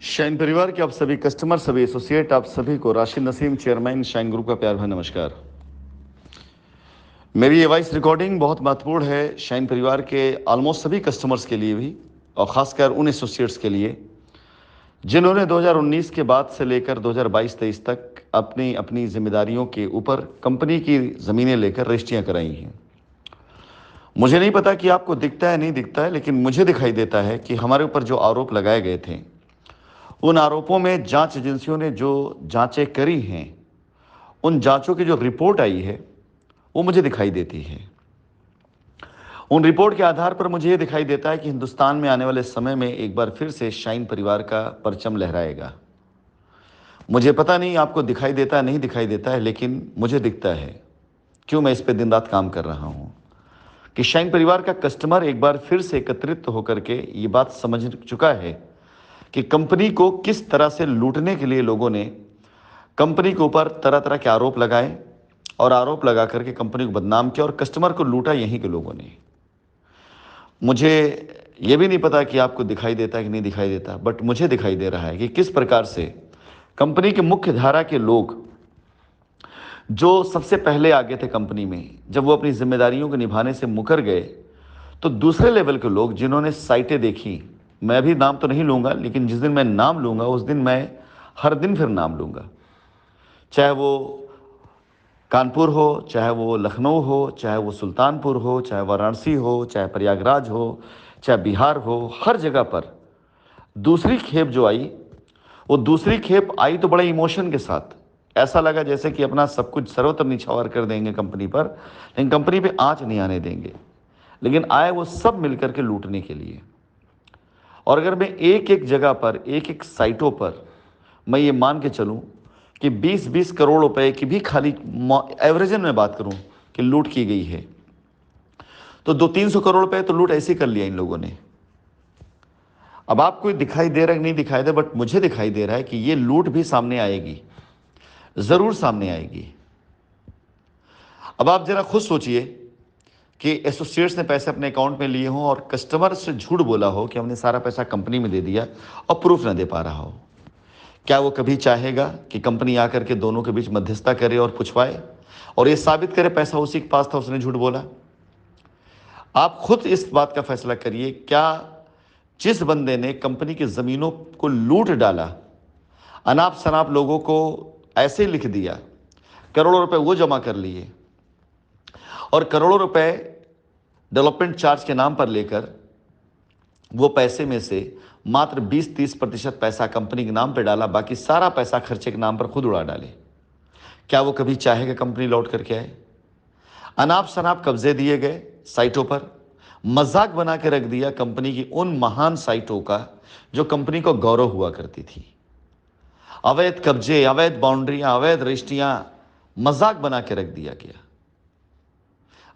Shine परिवार के आप सभी कस्टमर, सभी एसोसिएट, आप सभी को Rashid Naseem, chairman shine group का प्यार भरा नमस्कार। मेरी ये वॉइस रिकॉर्डिंग बहुत महत्वपूर्ण है शाइन परिवार के ऑलमोस्ट सभी कस्टमर्स के लिए भी, और ख़ासकर उन एसोसिएट्स के लिए जिन्होंने 2019 के बाद से लेकर 2022-23 तक अपनी अपनी जिम्मेदारियों के ऊपर कंपनी की ज़मीनें लेकर रजिस्ट्रियाँ कराई हैं। मुझे नहीं पता कि आपको दिखता है नहीं दिखता है, लेकिन मुझे दिखाई देता है कि हमारे ऊपर जो आरोप लगाए गए थे, उन आरोपों में जांच एजेंसियों ने जो जांचें करी हैं, उन जांचों की जो रिपोर्ट आई है वो मुझे दिखाई देती है। उन रिपोर्ट के आधार पर मुझे ये दिखाई देता है कि हिंदुस्तान में आने वाले समय में एक बार फिर से शाइन परिवार का परचम लहराएगा। मुझे पता नहीं आपको दिखाई देता है नहीं दिखाई देता है, लेकिन मुझे दिखता है। क्यों मैं इस पे दिन रात काम कर रहा हूँ कि शाइन परिवार का कस्टमर एक बार फिर से एकत्रित होकर के ये बात समझ चुका है कि कंपनी को किस तरह से लूटने के लिए लोगों ने कंपनी के ऊपर तरह तरह के आरोप लगाए, और आरोप लगा करके कंपनी को बदनाम किया और कस्टमर को लूटा यहीं के लोगों ने। मुझे ये भी नहीं पता कि आपको दिखाई देता है कि नहीं दिखाई देता, बट मुझे दिखाई दे रहा है कि किस प्रकार से कंपनी के मुख्य धारा के लोग जो सबसे पहले आगे थे कंपनी में, जब वो अपनी जिम्मेदारियों को निभाने से मुकर गए, तो दूसरे लेवल के लोग जिन्होंने साइटें देखी, मैं अभी नाम तो नहीं लूँगा, लेकिन जिस दिन मैं नाम लूँगा उस दिन मैं हर दिन फिर नाम लूँगा, चाहे वो कानपुर हो, चाहे वो लखनऊ हो, चाहे वो सुल्तानपुर हो, चाहे वाराणसी हो, चाहे प्रयागराज हो, चाहे बिहार हो, हर जगह पर दूसरी खेप जो आई, वो दूसरी खेप आई तो बड़े इमोशन के साथ। ऐसा लगा जैसे कि अपना सब कुछ सर्वत्र निछावर कर देंगे कंपनी पर, लेकिन कंपनी पे आंच नहीं आने देंगे। लेकिन आए वो सब मिलकर के लूटने के लिए। और अगर मैं एक एक जगह पर, एक एक साइटों पर मैं ये मान के चलूं कि 20-20 करोड़ रुपए की भी खाली एवरेजन में बात करूं कि लूट की गई है, तो 200-300 करोड़ रुपए तो लूट ऐसे ही कर लिया इन लोगों ने। अब आपको दिखाई दे रहा है कि नहीं दिखाई दे, बट मुझे दिखाई दे रहा है कि ये लूट भी सामने आएगी, जरूर सामने आएगी। अब आप जरा खुद सोचिए कि एसोसिएट्स ने पैसे अपने अकाउंट में लिए हों और कस्टमर से झूठ बोला हो कि हमने सारा पैसा कंपनी में दे दिया, और प्रूफ ना दे पा रहा हो। क्या वो कभी चाहेगा कि कंपनी आकर के दोनों के बीच मध्यस्थता करे और पूछवाए और ये साबित करे पैसा उसी के पास था, उसने झूठ बोला? आप खुद इस बात का फैसला करिए। क्या जिस बंदे ने कंपनी की जमीनों को लूट डाला, अनाप शनाप लोगों को ऐसे लिख दिया, करोड़ों रुपए वो जमा कर लिए, और करोड़ों रुपए डेवलपमेंट चार्ज के नाम पर लेकर वो पैसे में से मात्र 20-30% पैसा कंपनी के नाम पर डाला, बाकी सारा पैसा खर्चे के नाम पर खुद उड़ा डाले? क्या वो कभी चाहेगा कंपनी लौट करके आए? अनाप शनाप कब्जे दिए गए साइटों पर, मजाक बना के रख दिया कंपनी की उन महान साइटों का जो कंपनी को गौरव हुआ करती थी। अवैध कब्जे, अवैध बाउंड्रियां, अवैध रजिस्ट्रियां मजाक बना के रख दिया गया।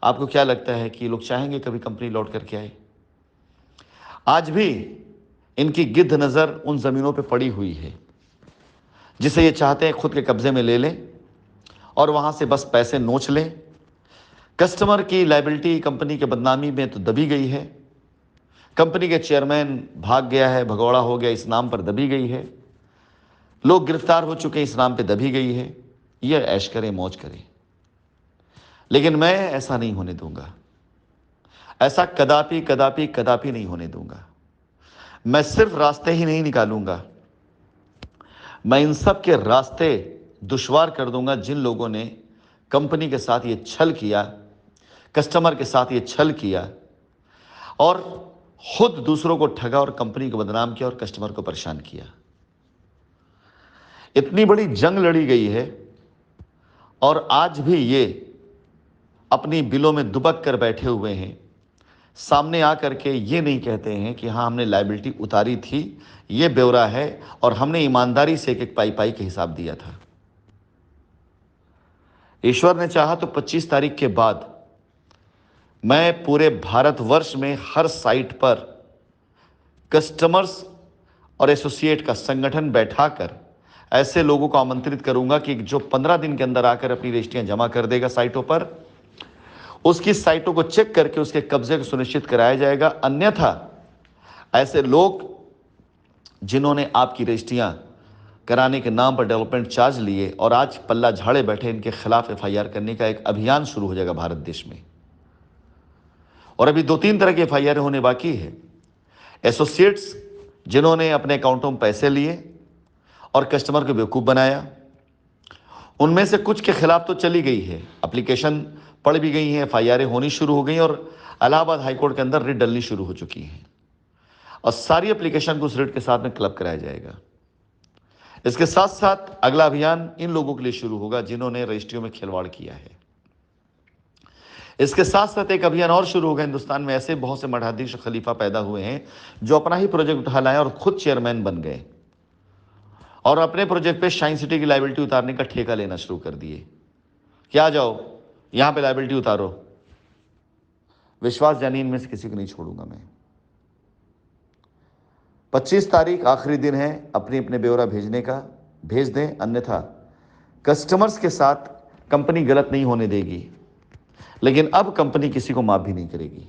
आपको क्या लगता है कि लोग चाहेंगे कभी कंपनी लौट करके आए? आज भी इनकी गिद्ध नजर उन जमीनों पे पड़ी हुई है जिसे ये चाहते हैं खुद के कब्जे में ले लें और वहां से बस पैसे नोच लें। कस्टमर की लायबिलिटी कंपनी के बदनामी में तो दबी गई है, कंपनी के चेयरमैन भाग गया है, भगौड़ा हो गया, इस नाम पर दबी गई है, लोग गिरफ्तार हो चुके हैं, इस नाम पे दबी गई है। ये ऐश करें, मौज करें, लेकिन मैं ऐसा नहीं होने दूंगा। ऐसा कदापि कदापि कदापि नहीं होने दूंगा। मैं सिर्फ रास्ते ही नहीं निकालूंगा, मैं इन सब के रास्ते दुश्वार कर दूंगा जिन लोगों ने कंपनी के साथ ये छल किया, कस्टमर के साथ ये छल किया, और खुद दूसरों को ठगा और कंपनी को बदनाम किया और कस्टमर को परेशान किया। इतनी बड़ी जंग लड़ी गई है और आज भी ये अपनी बिलों में दुबक कर बैठे हुए हैं, सामने आकर के ये नहीं कहते हैं कि हाँ हमने लायबिलिटी उतारी थी, ये ब्यौरा है और हमने ईमानदारी से एक एक पाई पाई के हिसाब दिया था। ईश्वर ने चाहा तो 25 तारीख के बाद मैं पूरे भारतवर्ष में हर साइट पर कस्टमर्स और एसोसिएट का संगठन बैठाकर ऐसे लोगों को आमंत्रित करूंगा कि जो 15 दिन के अंदर आकर अपनी रजिस्ट्रियां जमा कर देगा साइटों पर, उसकी साइटों को चेक करके उसके कब्जे को सुनिश्चित कराया जाएगा। अन्यथा ऐसे लोग जिन्होंने आपकी रजिस्ट्रियां कराने के नाम पर डेवलपमेंट चार्ज लिए और आज पल्ला झाड़े बैठे, इनके खिलाफ एफआईआर करने का एक अभियान शुरू हो जाएगा भारत देश में। और अभी 2-3 तरह की एफआईआर होने बाकी है। एसोसिएट्स जिन्होंने अपने अकाउंटों में पैसे लिए और कस्टमर को बेवकूफ़ बनाया, उनमें से कुछ के खिलाफ तो चली गई है, एप्लीकेशन पढ़ भी गई हैं, एफआईआर होनी शुरू हो गई और इलाहाबाद हाईकोर्ट के अंदर रिट डलनी शुरू हो चुकी हैं और सारी एप्लीकेशन को उस रिट के साथ में क्लब कराया जाएगा। इसके साथ साथ अगला अभियान इन लोगों के लिए शुरू होगा जिन्होंने रजिस्ट्रियों में खिलवाड़ किया है। इसके साथ साथ एक अभियान और शुरू होगा। हिंदुस्तान में ऐसे बहुत से मठाधीश खलीफा पैदा हुए हैं जो अपना ही प्रोजेक्ट उठा लाए और खुद चेयरमैन बन गए और अपने प्रोजेक्ट पे शाइन सिटी की लायबिलिटी उतारने का ठेका लेना शुरू कर दिए कि आ जाओ यहां पे लायबिलिटी उतारो। विश्वास जानी इनमें से किसी को नहीं छोड़ूंगा मैं। 25 तारीख आखिरी दिन है, अपने अपने ब्यौरा भेजने का, भेज दें, अन्यथा कस्टमर्स के साथ कंपनी गलत नहीं होने देगी, लेकिन अब कंपनी किसी को माफ भी नहीं करेगी।